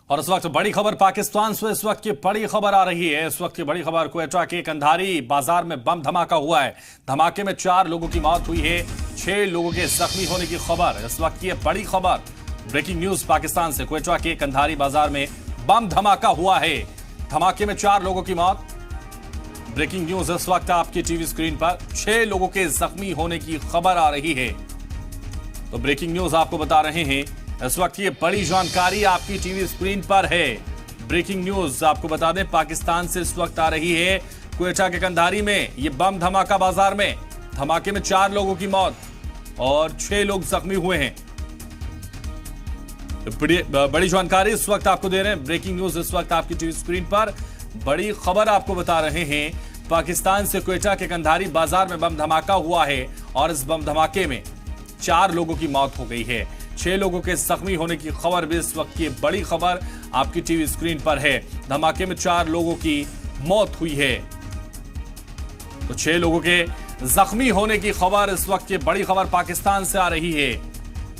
और इस वक्त बड़ी खबर पाकिस्तान से इस वक्त की बड़ी खबर आ रही है। इस वक्त की बड़ी खबर क्वेटा के कंधारी बाजार में बम धमाका हुआ है। धमाके में 4 लोगों की मौत हुई है, 6 लोगों के जख्मी होने की खबर। इस वक्त की बड़ी खबर, ब्रेकिंग न्यूज पाकिस्तान से। क्वेटा के कंधारी बाजार में बम धमाका हुआ है, धमाके में 4 लोगों की मौत। ब्रेकिंग न्यूज इस वक्त आपकी टीवी स्क्रीन पर, 6 लोगों के जख्मी होने की खबर आ रही है। तो ब्रेकिंग न्यूज आपको बता रहे हैं, इस वक्त ये बड़ी जानकारी आपकी टीवी स्क्रीन पर है। ब्रेकिंग न्यूज आपको बता दें, पाकिस्तान से इस वक्त आ रही है। क्वेटा के कंधारी में ये बम धमाका बाजार में, धमाके में 4 लोगों की मौत और 6 लोग जख्मी हुए हैं। बड़ी जानकारी इस वक्त आपको दे रहे हैं। ब्रेकिंग न्यूज इस वक्त आपकी टीवी स्क्रीन पर, बड़ी खबर आपको बता रहे हैं। पाकिस्तान से क्वेटा के कंधारी बाजार में बम धमाका हुआ है और इस बम धमाके में 4 लोगों की मौत हो गई है, 6 लोगों के जख्मी होने की खबर भी इस वक्त की बड़ी खबर आपकी टीवी स्क्रीन पर है। धमाके में 4 लोगों की मौत हुई है, तो 6 लोगों के जख्मी होने की खबर इस वक्त की बड़ी खबर पाकिस्तान से आ रही है।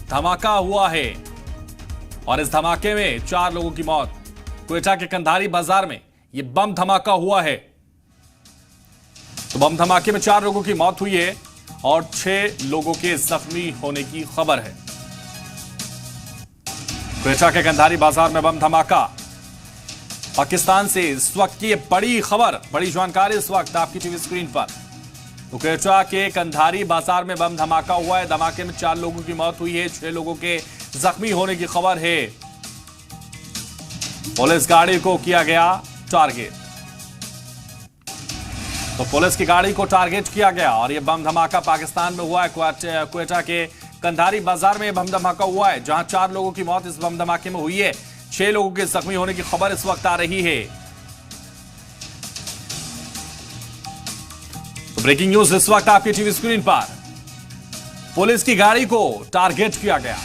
धमाका हुआ है और इस धमाके में 4 लोगों की मौत। क्वेटा के कंधारी बाजार में यह बम धमाका हुआ है, तो बम धमाके में 4 लोगों की मौत हुई है और 6 लोगों के जख्मी होने की खबर है। क्वेटा के कंधारी बाजार में बम धमाका, पाकिस्तान से इस वक्त की बड़ी खबर, बड़ी जानकारी इस वक्त आपकी टीवी स्क्रीन पर। तो क्वेटा के कंधारी बाजार में बम धमाका हुआ है, धमाके में 4 लोगों की मौत हुई है, 6 लोगों के जख्मी होने की खबर है। पुलिस गाड़ी को किया गया टारगेट, तो पुलिस की गाड़ी को टारगेट किया गया और यह बम धमाका पाकिस्तान में हुआ है। क्वेटा के कंधारी बाजार में यह बम धमाका हुआ है, जहां 4 लोगों की मौत इस बम धमाके में हुई है, 6 लोगों के जख्मी होने की खबर इस वक्त आ रही है। तो ब्रेकिंग न्यूज इस वक्त आपकी टीवी स्क्रीन पर, पुलिस की गाड़ी को टारगेट किया गया।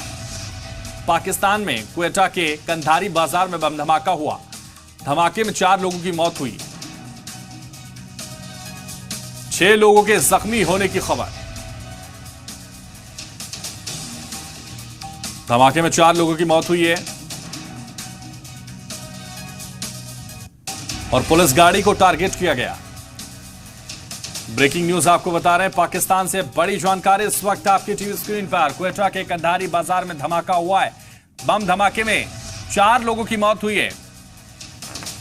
पाकिस्तान में क्वेटा के कंधारी बाजार में बम धमाका हुआ, धमाके में 4 लोगों की मौत हुई, 6 लोगों के जख्मी होने की खबर। धमाके में 4 लोगों की मौत हुई है और पुलिस गाड़ी को टारगेट किया गया। ब्रेकिंग न्यूज आपको बता रहे हैं, पाकिस्तान से बड़ी जानकारी इस वक्त आपकी टीवी स्क्रीन पर। क्वेटा के कंधारी बाजार में धमाका हुआ है, बम धमाके में 4 लोगों की मौत हुई है,